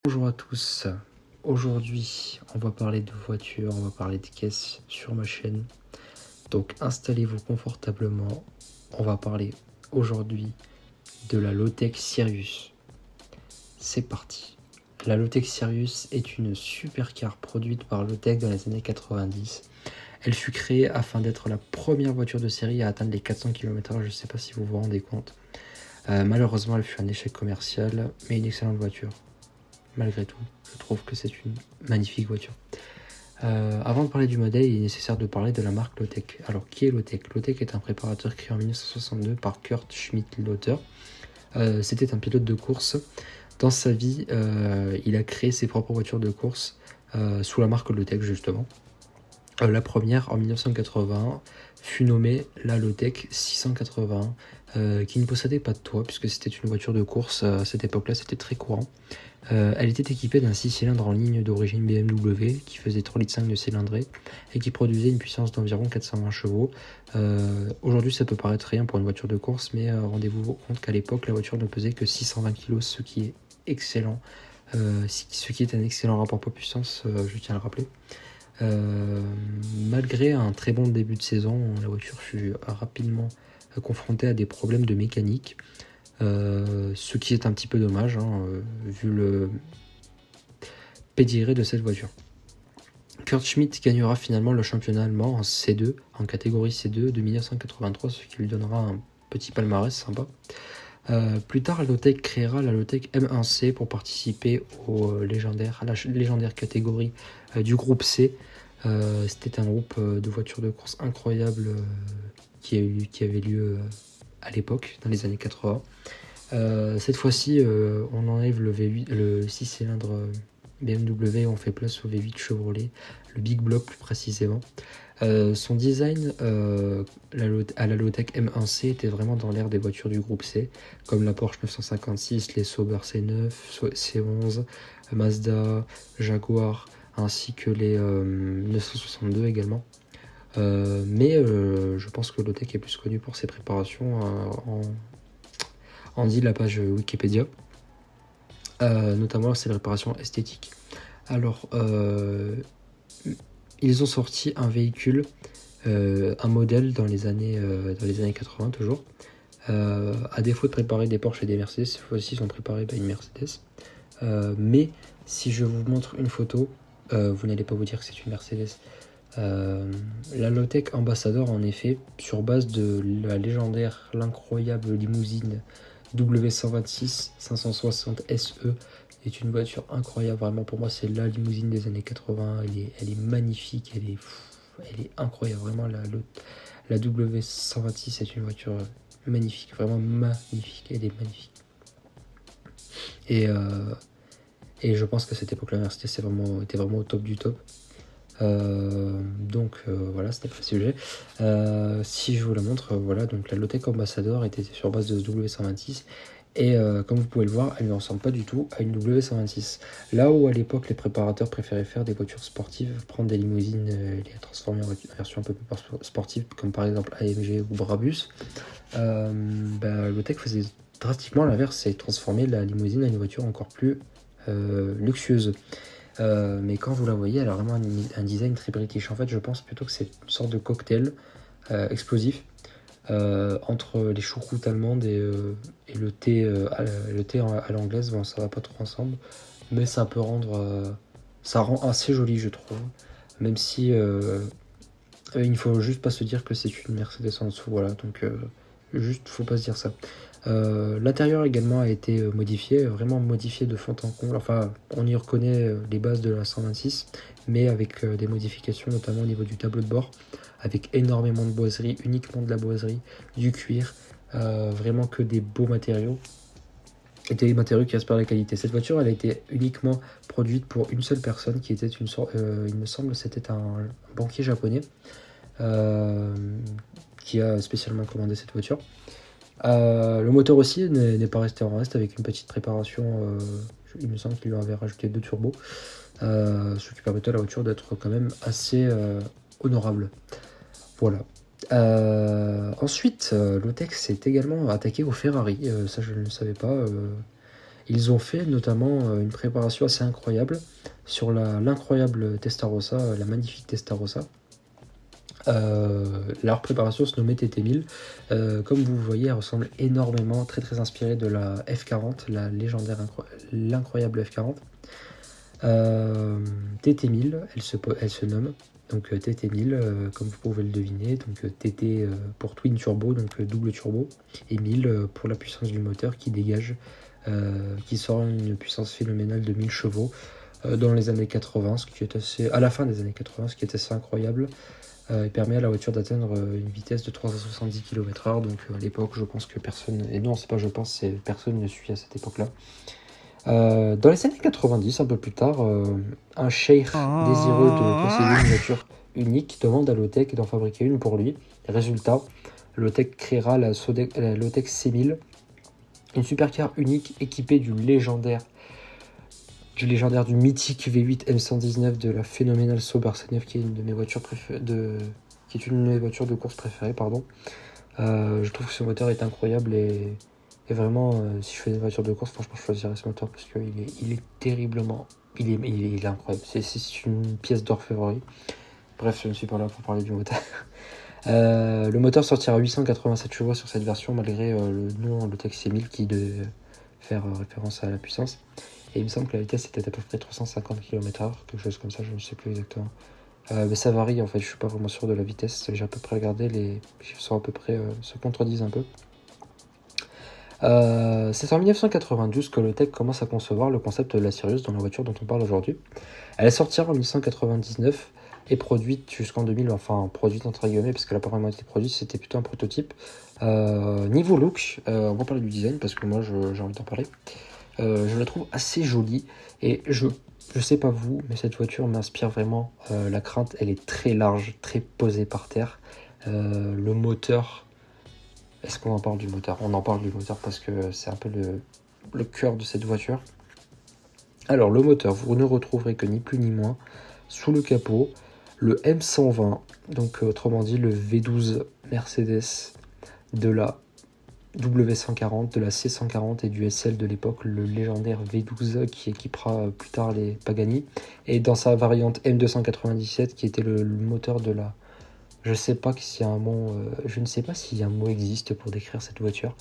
Bonjour à tous, aujourd'hui on va parler de voitures, on va parler de caisses sur ma chaîne, donc installez-vous confortablement, on va parler aujourd'hui de la Lowtech Sirius. C'est parti. La Lowtech Sirius est une supercar produite par Lowtech dans les années 90. Elle fut créée afin d'être la première voiture de série à atteindre les 400 km/h, je ne sais pas si vous vous rendez compte. Malheureusement elle fut un échec commercial, mais une excellente voiture. Malgré tout, je trouve que c'est une magnifique voiture. Avant de parler du modèle, il est nécessaire de parler de la marque Lowtech. Alors, qui est Lowtech? Lowtech est un préparateur créé en 1962 par Kurt Schmidt-Lotter. C'était un pilote de course. Dans sa vie, il a créé ses propres voitures de course sous la marque Lowtech, justement. La première, en 1981, fut nommée la Lowtech 681, qui ne possédait pas de toit, puisque c'était une voiture de course. À cette époque-là, c'était très courant. Elle était équipée d'un 6 cylindres en ligne d'origine BMW qui faisait 3,5 litres de cylindrée et qui produisait une puissance d'environ 420 chevaux. Aujourd'hui, ça peut paraître rien pour une voiture de course, mais rendez-vous compte qu'à l'époque, la voiture ne pesait que 620 kg, ce qui est excellent. Ce qui est un excellent rapport poids-puissance, je tiens à le rappeler. Malgré un très bon début de saison, la voiture fut rapidement confrontée à des problèmes de mécanique. Ce qui est un petit peu dommage, vu le pédigré de cette voiture. Kurt Schmidt gagnera finalement le championnat allemand en C2, en catégorie C2 de 1983, ce qui lui donnera un petit palmarès sympa. Plus tard, Lowtech créera la Lowtech M1C pour participer à la légendaire catégorie du groupe C. C'était un groupe de voitures de course incroyable qui avait lieu à l'époque, dans les années 80. Cette fois-ci, on enlève le 6 cylindres BMW et on fait place au V8 Chevrolet, le Big Block plus précisément. Son design à la Lowtech M1C était vraiment dans l'ère des voitures du groupe C, comme la Porsche 956, les Sauber C9, C11, Mazda, Jaguar, ainsi que les 962 également. Mais je pense que Lowtech est plus connu pour ses préparations en dit la page Wikipédia, notamment ses préparations esthétiques. Alors, ils ont sorti un véhicule, un modèle dans les années 80 toujours. À défaut de préparer des Porsche et des Mercedes, cette fois-ci ils ont préparé une Mercedes. Mais si je vous montre une photo, vous n'allez pas vous dire que c'est une Mercedes. La Lowtech Ambassador, en effet, sur base de la légendaire, l'incroyable limousine W126 560 SE, est une voiture incroyable. Vraiment, pour moi, c'est la limousine des années 80. Elle est magnifique, elle est incroyable. Vraiment, la W126 est une voiture magnifique, vraiment magnifique. Elle est magnifique. Et je pense qu'à cette époque-là, la Mercedes était vraiment au top du top. Voilà, c'était pas le sujet. Si je vous la montre, voilà, donc la Lowtech Ambassador était sur base de W126 et comme vous pouvez le voir, elle ne ressemble pas du tout à une W126. Là où à l'époque les préparateurs préféraient faire des voitures sportives, prendre des limousines et les transformer en version un peu plus sportive, comme par exemple AMG ou Brabus, Lowtech faisait drastiquement l'inverse, c'est transformer la limousine en une voiture encore plus luxueuse. Mais quand vous la voyez, elle a vraiment un design très british. En fait, je pense plutôt que c'est une sorte de cocktail explosif entre les choucroutes allemandes et le thé, à l'anglaise. Bon, ça va pas trop ensemble, mais ça peut ça rend assez joli, je trouve. Même si il ne faut juste pas se dire que c'est une Mercedes en dessous. Voilà, donc juste, faut pas se dire ça. L'intérieur également a été modifié, vraiment modifié de fond en comble. Enfin, on y reconnaît les bases de la 126, mais avec des modifications, notamment au niveau du tableau de bord, avec énormément de boiserie, uniquement de la boiserie, du cuir, vraiment que des beaux matériaux, et des matériaux qui respectent la qualité. Cette voiture, elle a été uniquement produite pour une seule personne, qui était il me semble, c'était un banquier japonais, qui a spécialement commandé cette voiture. Le moteur aussi n'est pas resté en reste, avec une petite préparation. Il me semble qu'il lui avait rajouté 2 turbos, ce qui permettait à la voiture d'être quand même assez honorable. Voilà. Ensuite, Lowtech s'est également attaqué au Ferrari. Ça, je ne le savais pas. Ils ont fait notamment une préparation assez incroyable sur l'incroyable Testarossa, la magnifique Testarossa. Leur préparation se nommait TT1000. Comme vous voyez, elle ressemble énormément, très très inspirée de la F40, la légendaire, l'incroyable F40. TT1000, elle se nomme. Donc TT1000, comme vous pouvez le deviner, donc TT pour Twin Turbo, donc double turbo, et 1000 pour la puissance du moteur qui dégage, qui sort une puissance phénoménale de 1000 chevaux dans les années 80, ce qui est assez, à la fin des années 80, ce qui est assez incroyable. Il permet à la voiture d'atteindre une vitesse de 370 km/h, donc à l'époque je pense que personne, et non c'est pas je pense, c'est personne ne suit à cette époque-là. Dans les années 90, un peu plus tard, un cheikh désireux de posséder une voiture unique demande à Lotec d'en fabriquer une pour lui. Résultat, Lotec créera la Lotec C1000, une supercar unique équipée du légendaire, du mythique V8 M119 de la phénoménale Sauber C9, qui est une de mes voitures qui est une de mes voitures de course préférées, pardon. Je trouve que ce moteur est incroyable et vraiment, si je fais des voitures de course, franchement, je choisirais ce moteur parce qu'il est terriblement, il est incroyable. C'est une pièce d'orfèvrerie. Bref, je ne suis pas là pour parler du moteur. Le moteur sortira à 887 chevaux sur cette version, malgré le nom Lotec C1000 qui devait faire référence à la puissance. Et il me semble que la vitesse était à peu près 350 km/h, quelque chose comme ça, je ne sais plus exactement. Mais ça varie en fait, je suis pas vraiment sûr de la vitesse. J'ai à peu près regardé, les chiffres sont à peu près se contredisent un peu. C'est en 1992 que Lotec commence à concevoir le concept de la Sirius dans la voiture dont on parle aujourd'hui. Elle sortira en 1999 et produite jusqu'en 2000, enfin produite entre guillemets parce qu'elle n'a pas vraiment été produite, c'était plutôt un prototype. Niveau look, on va parler du design parce que moi j'ai envie d'en parler. Je la trouve assez jolie et je sais pas vous, mais cette voiture m'inspire vraiment. La crainte, elle est très large, très posée par terre. Le moteur, est-ce qu'on en parle du moteur? On en parle du moteur parce que c'est un peu le cœur de cette voiture. Alors le moteur, vous ne retrouverez que ni plus ni moins sous le capot le M120, donc autrement dit le V12 Mercedes de la W140, de la C140 et du SL de l'époque, le légendaire V12 qui équipera plus tard les Pagani, et dans sa variante M297 qui était le moteur de la... Je sais pas s'il y a un mot, je ne sais pas si un mot existe pour décrire cette voiture.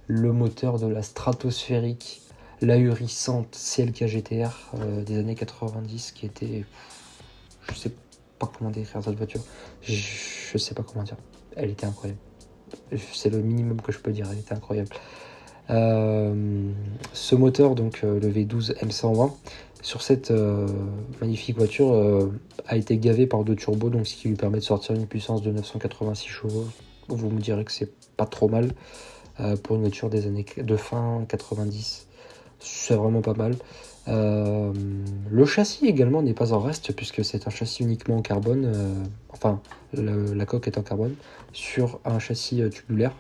Le moteur de la stratosphérique, l'ahurissante CLK GTR des années 90 qui était... Je sais pas comment décrire cette voiture. Je sais pas comment dire. Elle était incroyable. C'est le minimum que je peux dire, elle était incroyable. Ce moteur, donc le V12 M120, sur cette magnifique voiture, a été gavé par deux turbos, donc ce qui lui permet de sortir une puissance de 986 chevaux. Vous me direz que c'est pas trop mal pour une voiture des années de fin 90. C'est vraiment pas mal. Le châssis également n'est pas en reste puisque c'est un châssis uniquement en carbone, la coque est en carbone sur un châssis tubulaire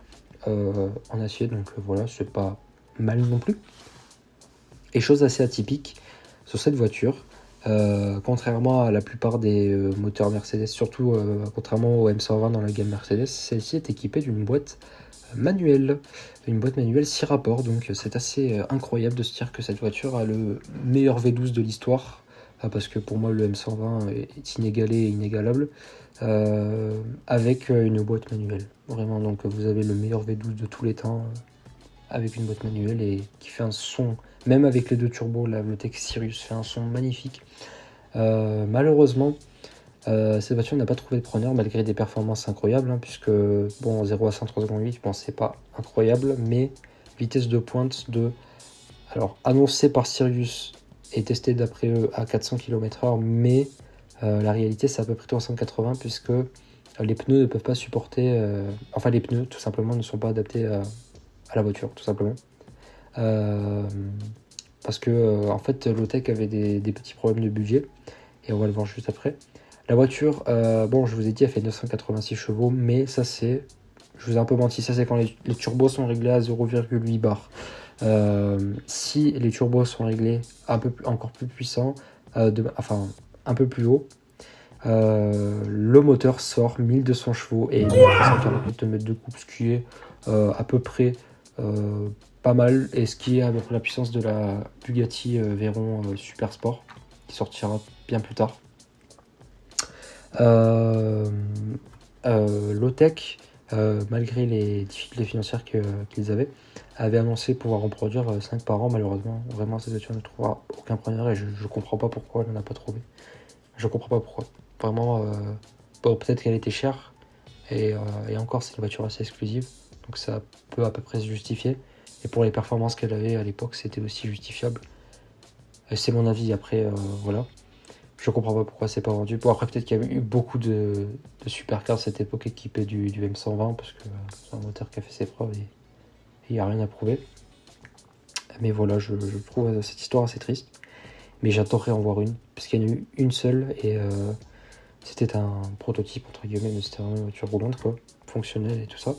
en acier, donc voilà, c'est pas mal non plus. Et chose assez atypique sur cette voiture, contrairement à la plupart des moteurs Mercedes, surtout contrairement au M120 dans la gamme Mercedes, celle-ci est équipée d'une boîte manuelle, une boîte manuelle 6 rapports, donc c'est assez incroyable de se dire que cette voiture a le meilleur V12 de l'histoire, parce que pour moi le M120 est inégalé et inégalable, avec une boîte manuelle, vraiment. Donc vous avez le meilleur V12 de tous les temps avec une boîte manuelle et qui fait un son, même avec les deux turbos, la Lotec Sirius fait un son magnifique. Malheureusement, cette voiture n'a pas trouvé de preneur malgré des performances incroyables, puisque bon, 0 à 100 3,8, bon, c'est pas incroyable, mais vitesse de pointe alors annoncée par Sirius et testée d'après eux à 400 km/h, mais la réalité c'est à peu près 380 puisque les pneus ne peuvent pas supporter, les pneus tout simplement ne sont pas adaptés à la voiture, tout simplement. Parce que en fait Lotec avait des petits problèmes de budget et on va le voir juste après. La voiture, je vous ai dit, elle fait 986 chevaux, mais ça c'est, je vous ai un peu menti, ça c'est quand les turbos sont réglés à 0,8 bar. Si les turbos sont réglés encore plus puissants, un peu plus haut, le moteur sort 1200 chevaux et 1340 Nm de coupe, ce qui est à peu près pas mal, et ce qui est avec la puissance de la Bugatti Veyron Super Sport, qui sortira bien plus tard. Low-Tech, malgré les difficultés financières qu'ils avaient annoncé pouvoir en produire 5 par an. Malheureusement, vraiment, cette voiture ne trouvera aucun preneur et je comprends pas pourquoi elle n'en a pas trouvé. Je comprends pas pourquoi. Vraiment, bon, peut-être qu'elle était chère et encore, c'est une voiture assez exclusive, donc ça peut à peu près se justifier. Et pour les performances qu'elle avait à l'époque, c'était aussi justifiable. C'est mon avis, après, voilà. Je comprends pas pourquoi c'est pas vendu. Bon, après, peut-être qu'il y a eu beaucoup de supercars à cette époque équipés du M120, parce que c'est un moteur qui a fait ses preuves et il n'y a rien à prouver. Mais voilà, je trouve cette histoire assez triste. Mais j'adorerais en voir une, parce qu'il y en a eu une seule, et c'était un prototype, entre guillemets, mais c'était vraiment une voiture roulante, quoi, fonctionnelle et tout ça.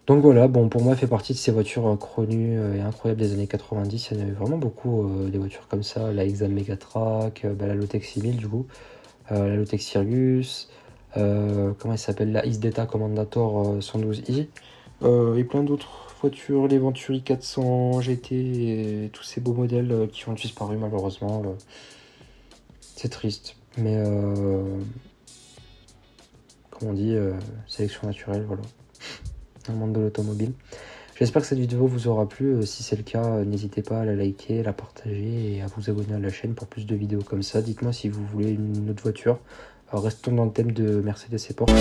Donc voilà, bon, pour moi, elle fait partie de ces voitures connues et incroyables des années 90. Il y en avait vraiment beaucoup, des voitures comme ça, la Exam Megatrack, la Lotek 6000 du coup, la Lotek Sirius, comment elle s'appelle, la Isdeta Commendator 112i, et plein d'autres voitures, les Venturi 400 GT, et tous ces beaux modèles qui ont disparu malheureusement. C'est triste, mais comme on dit, sélection naturelle, voilà, dans le monde de l'automobile. J'espère que cette vidéo vous aura plu. Si c'est le cas, n'hésitez pas à la liker, à la partager et à vous abonner à la chaîne pour plus de vidéos comme ça. Dites-moi si vous voulez une autre voiture. Alors, restons dans le thème de Mercedes et Porsche.